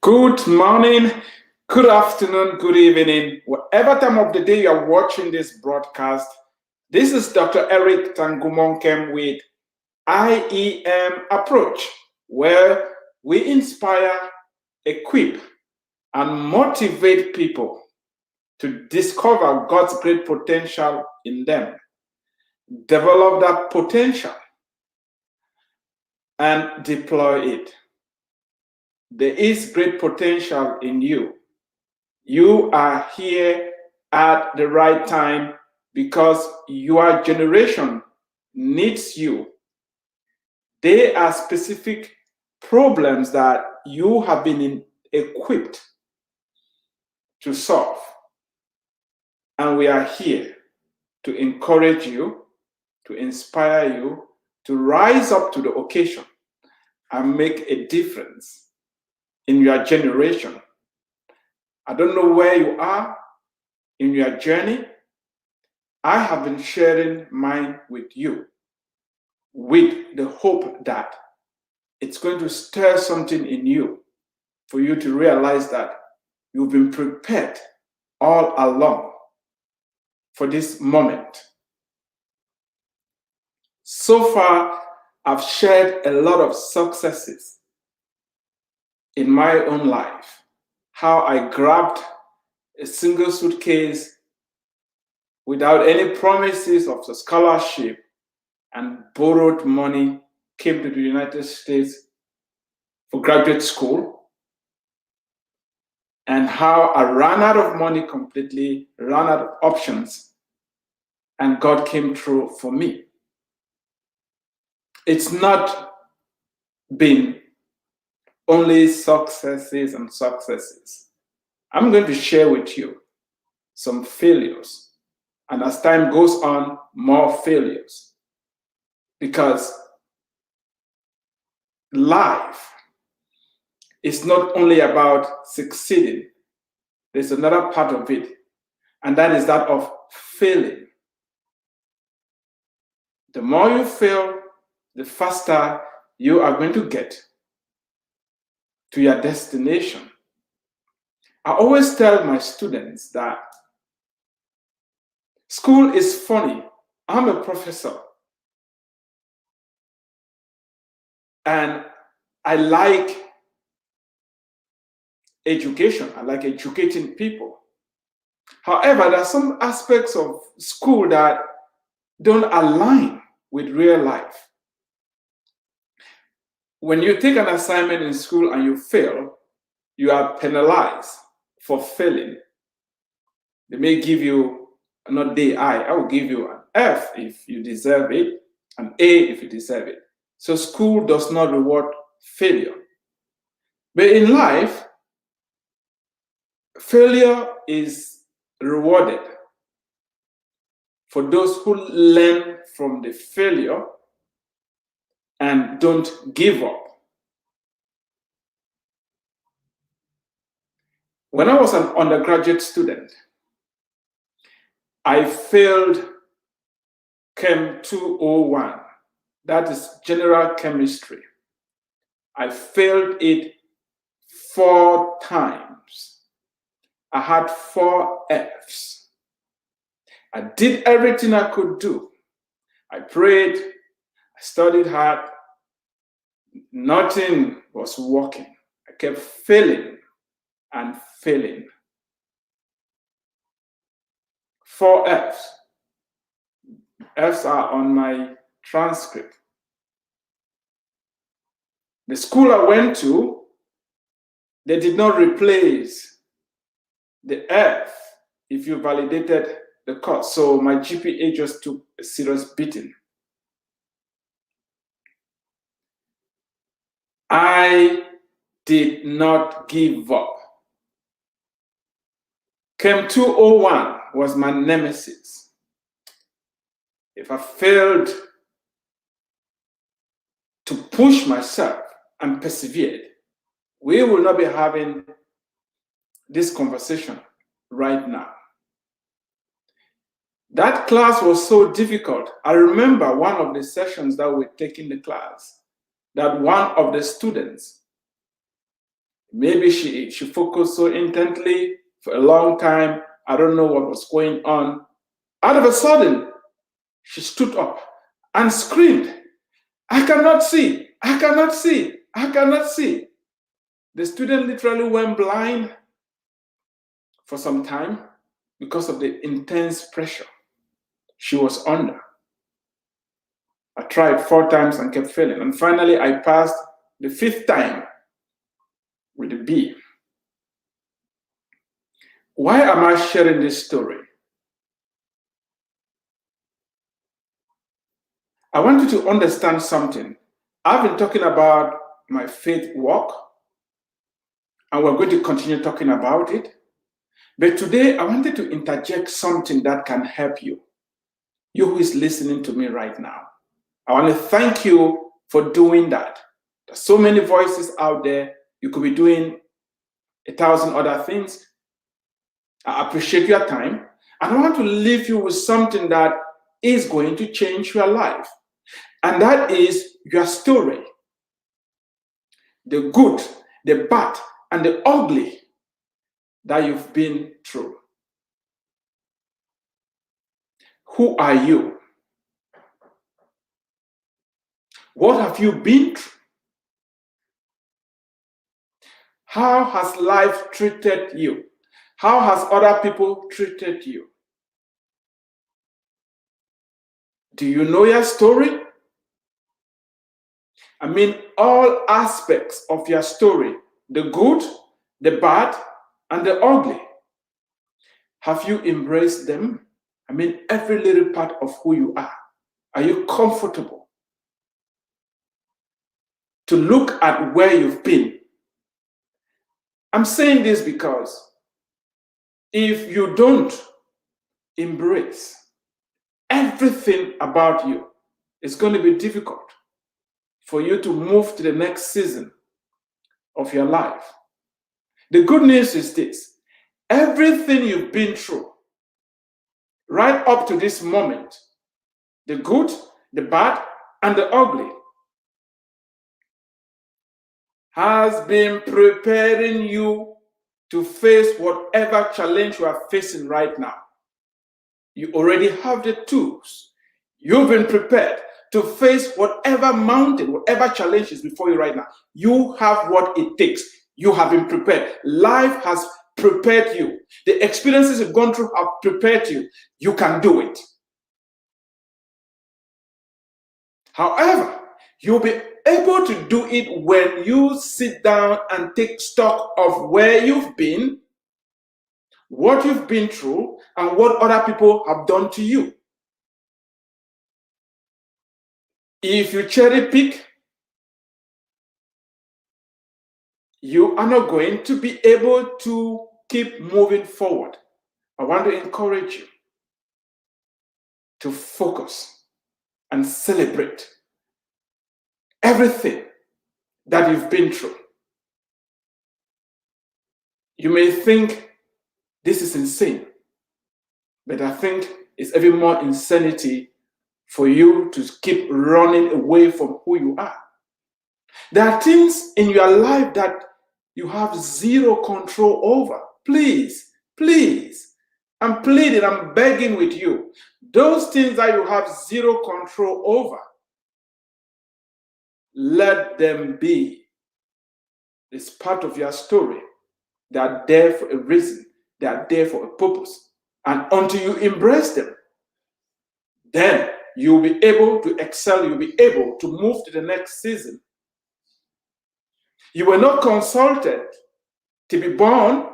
Good morning, good afternoon, good evening, whatever time of the day you are watching this broadcast. This is Dr. Eric Tangumonkem with IEM Approach, where we inspire, equip, and motivate people to discover God's great potential in them, develop that potential, and deploy it. There is great potential in you. You are here at the right time because your generation needs you. There are specific problems that you have been equipped to solve. And we are here to encourage you, to inspire you, to rise up to the occasion and make a difference in your generation. I don't know where you are in your journey. I have been sharing mine with you with the hope that it's going to stir something in you for you to realize that you've been prepared all along for this moment. So far, I've shared a lot of successes in my own life, how I grabbed a single suitcase without any promises of a scholarship and borrowed money, came to the United States for graduate school, and how I ran out of money completely, ran out of options, and God came through for me. It's not been only successes and successes. I'm going to share with you some failures, and as time goes on, more failures, because life is not only about succeeding. There's another part of it, and that is that of failing. The more you fail, the faster you are going to get to your destination. I always tell my students that school is funny. I'm a professor, and I like education. I like educating people. However, there are some aspects of school that don't align with real life. When you take an assignment in school and you fail, you are penalized for failing. They may give you not the I will give you an F if you deserve it, an A if you deserve it. So school does not reward failure. But in life, failure is rewarded for those who learn from the failure and don't give up. When I was an undergraduate student, I failed Chem 201. That is general chemistry. I failed it 4 times. I had 4 Fs. I did everything I could do. I prayed, I studied hard. Nothing was working. I kept failing and failing. 4 Fs. Fs are on my transcript. The school I went to, they did not replace the F if you validated the course. So my GPA just took a serious beating. I did not give up. Chem 201 was my nemesis. If I failed to push myself and persevered, we will not be having this conversation right now. That class was so difficult. I remember one of the sessions that we were taking the class, that one of the students Maybe she focused so intently for a long time. I don't know what was going on. Out of a sudden, she stood up and screamed, "I cannot see! I cannot see! I cannot see!" The student literally went blind for some time because of the intense pressure she was under. I tried 4 times and kept failing. And finally, I passed the 5th time with a B. Why am I sharing this story? I want you to understand something. I've been talking about my faith walk, and we're going to continue talking about it. But today, I wanted to interject something that can help you, you who is listening to me right now. I want to thank you for doing that. There's so many voices out there. You could be doing 1,000 other things. I appreciate your time. And I want to leave you with something that is going to change your life. And that is your story. The good, the bad, and the ugly that you've been through. Who are you? What have you been through? How has life treated you? How has other people treated you? Do you know your story? I mean, all aspects of your story, the good, the bad, and the ugly. Have you embraced them? I mean, every little part of who you are. Are you comfortable to look at where you've been? I'm saying this because if you don't embrace everything about you, it's going to be difficult for you to move to the next season of your life. The good news is this: everything you've been through, right up to this moment, the good, the bad, and the ugly, has been preparing you to face whatever challenge you are facing right now. You already have the tools. You've been prepared to face whatever mountain, whatever challenge is before you right now. You have what it takes. You have been prepared. Life has prepared you. The experiences you've gone through have prepared you. You can do it. However, you'll be able to do it when you sit down and take stock of where you've been, what you've been through, and what other people have done to you. If you cherry pick, you are not going to be able to keep moving forward. I want to encourage you to focus and celebrate everything that you've been through. You may think this is insane, but I think it's even more insanity for you to keep running away from who you are. There are things in your life that you have zero control over. Please, please, I'm pleading, I'm begging with you. Those things that you have zero control over, let them be. It's part of your story. They are there for a reason. They are there for a purpose. And until you embrace them, then you'll be able to excel. You'll be able to move to the next season. You were not consulted to be born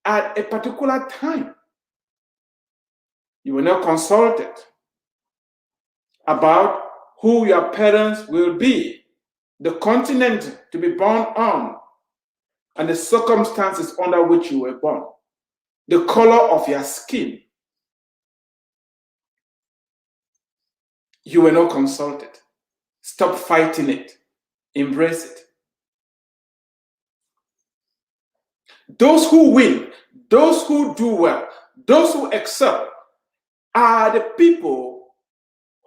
at a particular time. You were not consulted about who your parents will be, the continent to be born on, and the circumstances under which you were born, the color of your skin. You were not consulted. Stop fighting it. Embrace it. Those who win, those who do well, those who excel are the people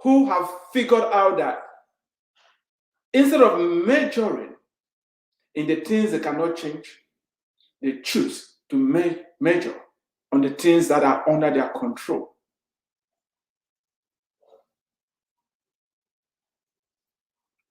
who have figured out that instead of majoring in the things they cannot change, they choose to measure on the things that are under their control.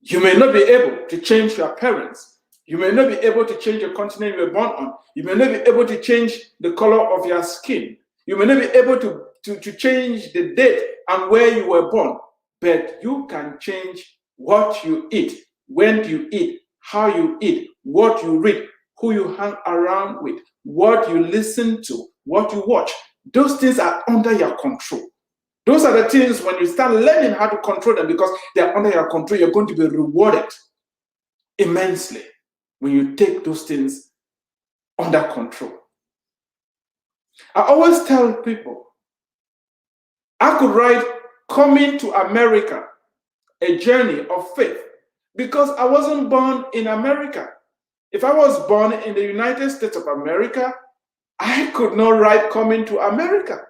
You may not be able to change your parents. You may not be able to change the continent you were born on. You may not be able to change the color of your skin. You may not be able to change the date and where you were born. But you can change what you eat, when you eat, how you eat, what you read, who you hang around with, what you listen to, what you watch. Those things are under your control. Those are the things when you start learning how to control them, because they're under your control, you're going to be rewarded immensely when you take those things under control. I always tell people, I could write Coming to America, a journey of faith, because I wasn't born in America. If I was born in the United States of America, I could not write Coming to America.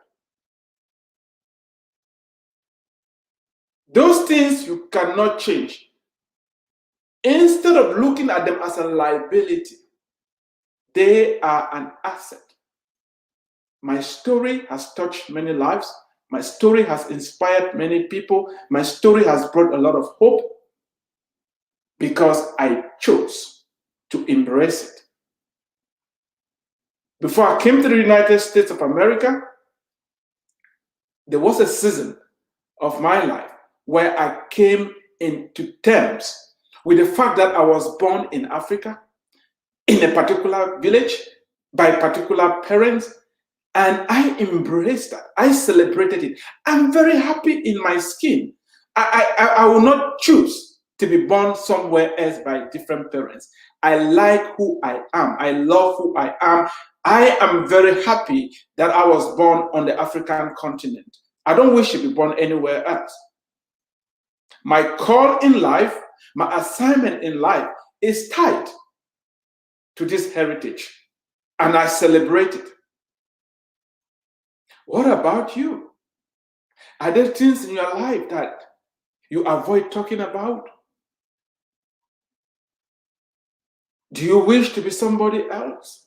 Those things you cannot change. Instead of looking at them as a liability, they are an asset. My story has touched many lives. My story has inspired many people. My story has brought a lot of hope because I chose to embrace it. Before I came to the United States of America, there was a season of my life where I came into terms with the fact that I was born in Africa, in a particular village, by particular parents, and I embraced that. I celebrated it. I'm very happy in my skin. I will not choose to be born somewhere else by different parents. I like who I am. I love who I am. I am very happy that I was born on the African continent. I don't wish to be born anywhere else. My call in life, my assignment in life is tied to this heritage, and I celebrate it. What about you? Are there things in your life that you avoid talking about? Do you wish to be somebody else?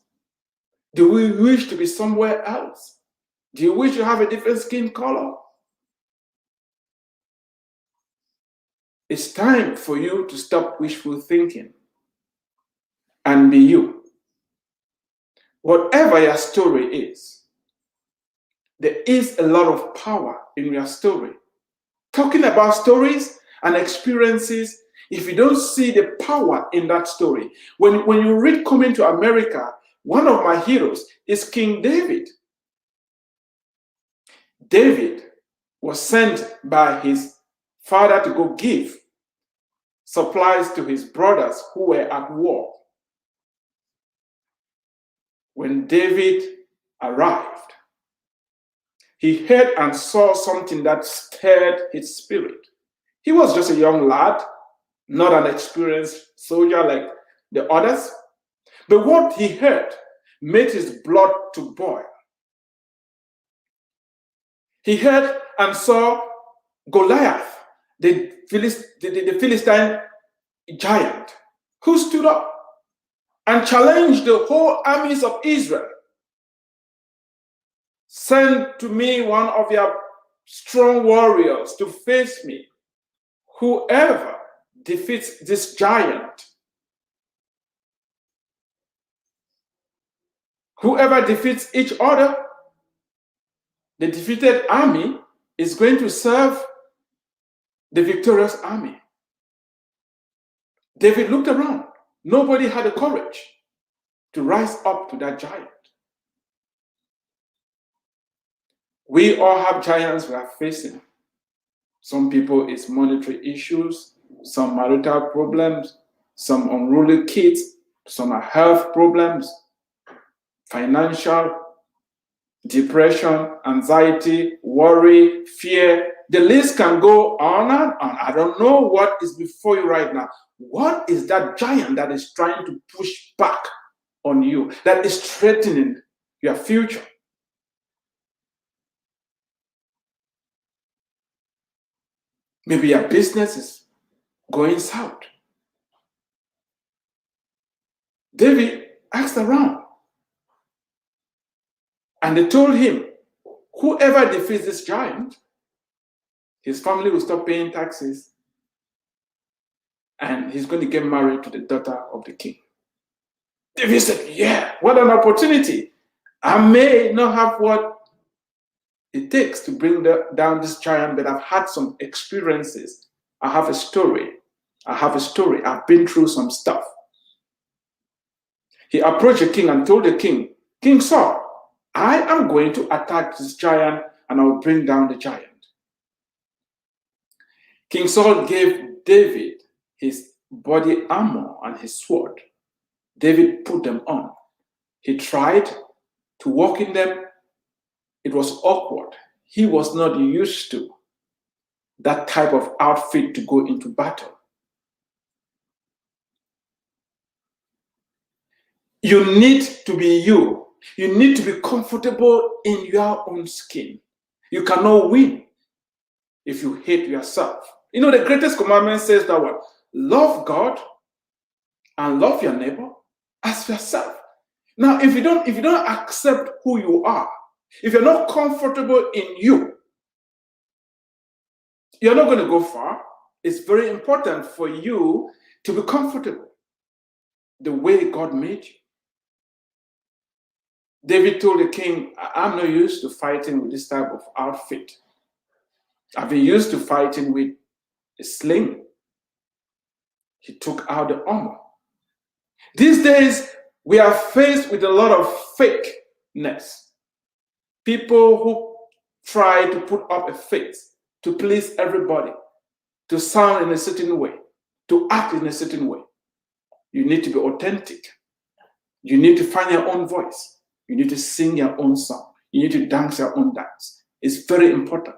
Do we wish to be somewhere else? Do you wish to have a different skin color? It's time for you to stop wishful thinking and be you. Whatever your story is, there is a lot of power in your story. Talking about stories and experiences, if you don't see the power in that story, when you read Coming to America, one of my heroes is King David. David was sent by his father to go give supplies to his brothers who were at war. When David arrived, he heard and saw something that stirred his spirit. He was just a young lad, not an experienced soldier like the others. But what he heard made his blood to boil. He heard and saw Goliath, the Philistine giant, who stood up and challenged the whole armies of Israel. Send to me one of your strong warriors to face me. Whoever defeats this giant, whoever defeats each other, the defeated army is going to serve the victorious army. David looked around. Nobody had the courage to rise up to that giant. We all have giants we are facing. Some people, it's monetary issues, some marital problems, some unruly kids, some are health problems, financial, depression, anxiety, worry, fear. The list can go on and on. I don't know what is before you right now. What is that giant that is trying to push back on you, that is threatening your future? Maybe your business is going south. David asked around. And they told him, whoever defeats this giant, his family will stop paying taxes and he's going to get married to the daughter of the king. David said, yeah, what an opportunity. I may not have what it takes to bring down this giant, but I've had some experiences. I have a story. I've been through some stuff. He approached the king and told the king, King Saul, I am going to attack this giant and I will bring down the giant. King Saul gave David his body armor and his sword. David put them on. He tried to walk in them. It was awkward. He was not used to that type of outfit to go into battle. You need to be you. You need to be comfortable in your own skin. You cannot win if you hate yourself. You know, the greatest commandment says that what? Love God and love your neighbor as yourself. Now, if you don't accept who you are, if you're not comfortable in you, you're not going to go far. It's very important for you to be comfortable the way God made you. David told the king, I'm not used to fighting with this type of outfit. I've been used to fighting with a sling. He took out the armor. These days, we are faced with a lot of fakeness. People who try to put up a face to please everybody, to sound in a certain way, to act in a certain way. You need to be authentic. You need to find your own voice. You need to sing your own song. You need to dance your own dance. It's very important.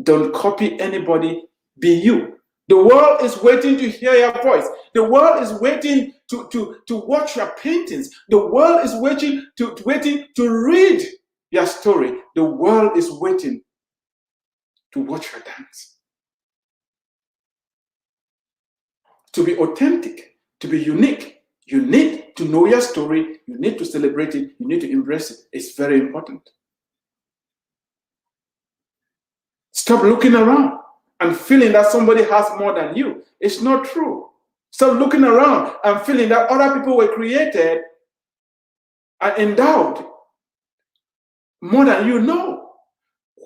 Don't copy anybody. Be you. The world is waiting to hear your voice. The world is waiting to watch your paintings. The world is waiting to read your story. The world is waiting to watch your dance. To be authentic, to be unique, you need to know your story. You need to celebrate it. You need to embrace it. It's very important. Stop looking around and feeling that somebody has more than you. It's not true. Stop looking around and feeling that other people were created and endowed more than you. No.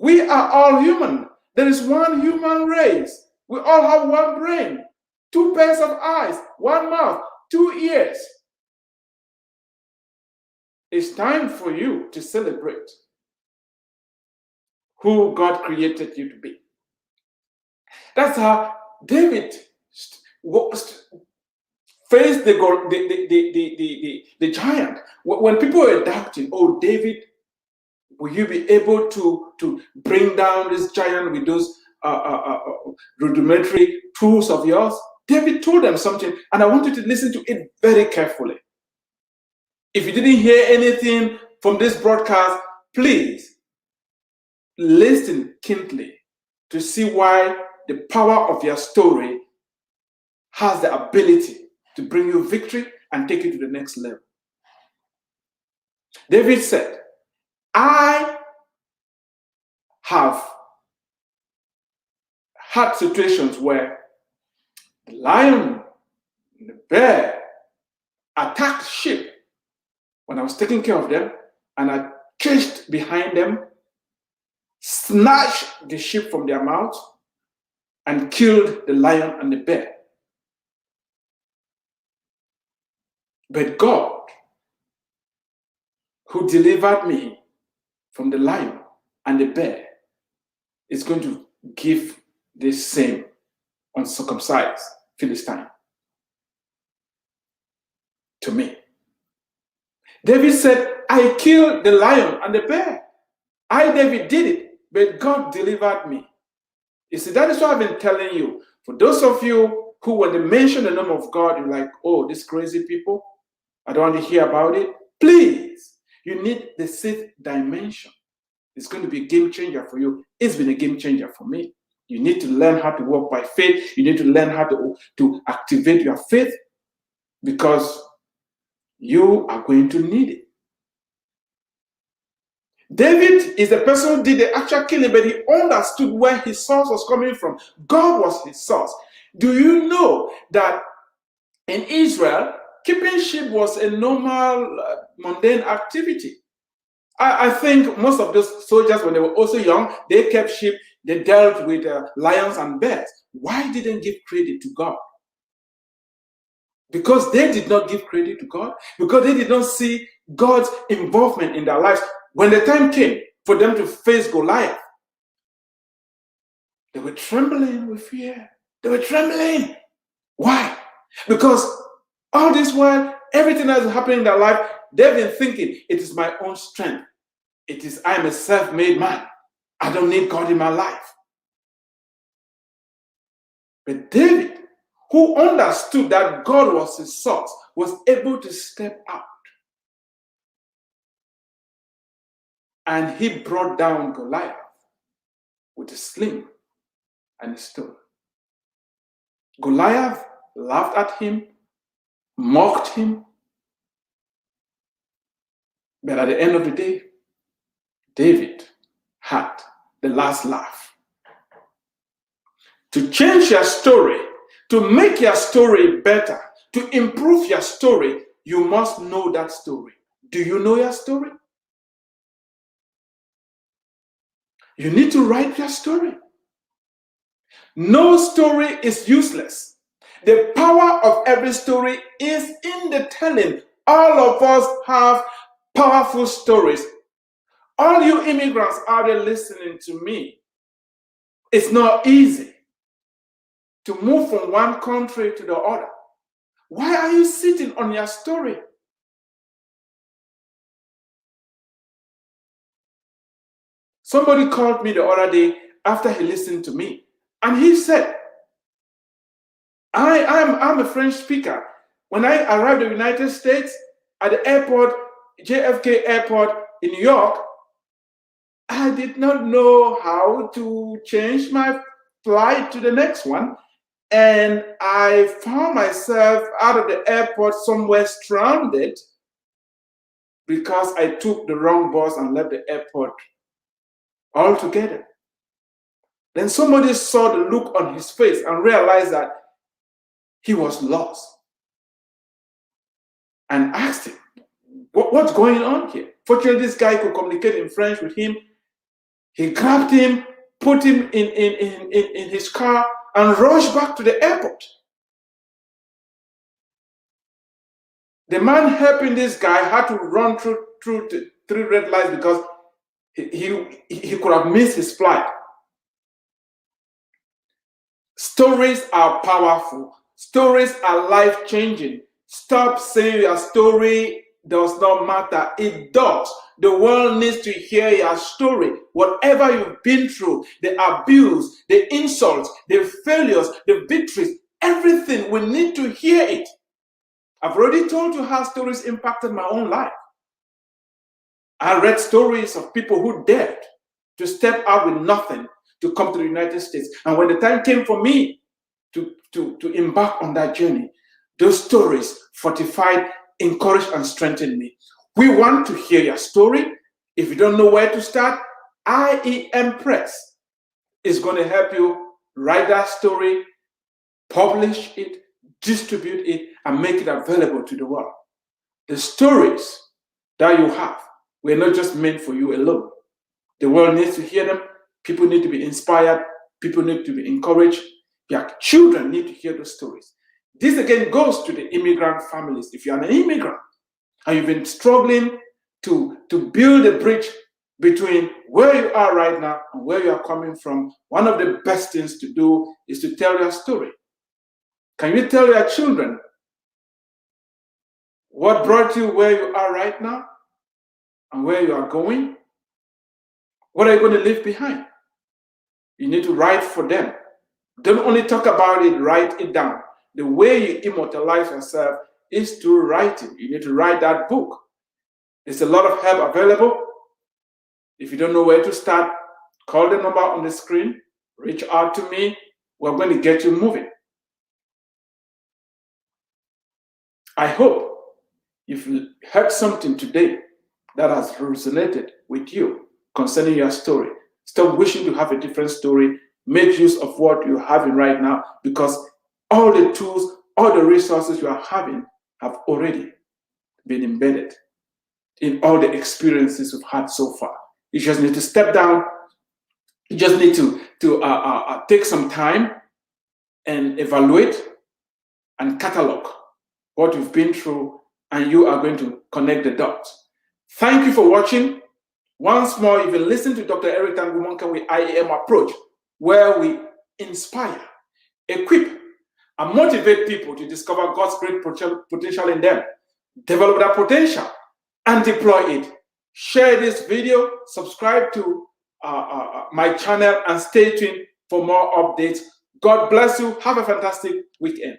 We are all human. There is one human race. We all have one brain, 2 pairs of eyes, 1 mouth, 2 ears. It's time for you to celebrate who God created you to be. That's how David faced the giant. When people were doubting, oh, David, will you be able to bring down this giant with those rudimentary tools of yours? David told them something, and I want you to listen to it very carefully. If you didn't hear anything from this broadcast, please listen keenly to see why the power of your story has the ability to bring you victory and take you to the next level. David said, I have had situations where the lion and the bear attacked sheep when I was taking care of them, and I chased behind them, snatched the sheep from their mouths, and killed the lion and the bear. But God, who delivered me from the lion and the bear, is going to give this same uncircumcised Philistine to me. David said, I killed the lion and the bear. I, David, did it, but God delivered me. You see, that is what I've been telling you. For those of you who, when they mention the name of God, you're like, oh, these crazy people, I don't want to hear about it. Please, you need the 6th dimension. It's going to be a game changer for you. It's been a game changer for me. You need to learn how to walk by faith. You need to learn how to activate your faith, because you are going to need it. David is the person who did the actual killing, but he understood where his source was coming from. God was his source. Do you know that in Israel, keeping sheep was a normal, mundane activity? I think most of those soldiers, when they were also young, they kept sheep, they dealt with lions and bears. Why didn't they give credit to God? Because they did not give credit to God, because they did not see God's involvement in their lives. When the time came for them to face Goliath, they were trembling with fear. They were trembling. Why? Because all this while, everything that is happening in their life, they've been thinking, it is my own strength. I'm a self-made man. I don't need God in my life. But David, who understood that God was his source, was able to step out. And he brought down Goliath with a sling and a stone. Goliath laughed at him, mocked him. But at the end of the day, David had the last laugh. To change your story, to make your story better, to improve your story, you must know that story. Do you know your story? You need to write your story. No story is useless. The power of every story is in the telling. All of us have powerful stories. All you immigrants out there listening to me, it's not easy to move from one country to the other. Why are you sitting on your story? Somebody called me the other day after he listened to me, and he said, I'm a French speaker. When I arrived in the United States at the airport, JFK Airport in New York, I did not know how to change my flight to the next one. And I found myself out of the airport somewhere stranded because I took the wrong bus and left the airport altogether. Then somebody saw the look on his face and realized that he was lost and asked him, what's going on here? Fortunately, this guy could communicate in French with him. He grabbed him, put him in his car, and rushed back to the airport. The man helping this guy had to run through the 3 red lights because he could have missed his flight. Stories are powerful. Stories are life-changing. Stop saying your story does not matter. It does. The world needs to hear your story. Whatever you've been through, the abuse, the insults, the failures, the victories, everything, we need to hear it. I've already told you how stories impacted my own life. I read stories of people who dared to step out with nothing to come to the United States. And when the time came for me to embark on that journey, those stories fortified, encouraged, and strengthened me. We want to hear your story. If you don't know where to start, IEM Press is going to help you write that story, publish it, distribute it, and make it available to the world. The stories that you have were not just meant for you alone. The world needs to hear them. People need to be inspired. People need to be encouraged. Your children need to hear those stories. This again goes to the immigrant families. If you're an immigrant and you've been struggling to build a bridge between where you are right now and where you are coming from, one of the best things to do is to tell your story. Can you tell your children what brought you where you are right now and where you are going? What are you going to leave behind? You need to write for them. Don't only talk about it, write it down. The way you immortalize yourself is through writing. You need to write that book. There's a lot of help available. If you don't know where to start, call the number on the screen, reach out to me. We're going to get you moving. I hope you've heard something today that has resonated with you concerning your story. Stop wishing to have a different story. Make use of what you're having right now, because all the tools, all the resources you are having have already been embedded in all the experiences you've had so far. You just need to step down. You just need to take some time and evaluate and catalog what you've been through, and you are going to connect the dots. Thank you for watching. Once more, you've been listening to Dr. Eric Tangumonka with IAM approach, where we inspire, equip, and motivate people to discover God's great potential in them, develop that potential, and deploy it. Share this video, subscribe to my channel, and stay tuned for more updates. God bless you. Have a fantastic weekend.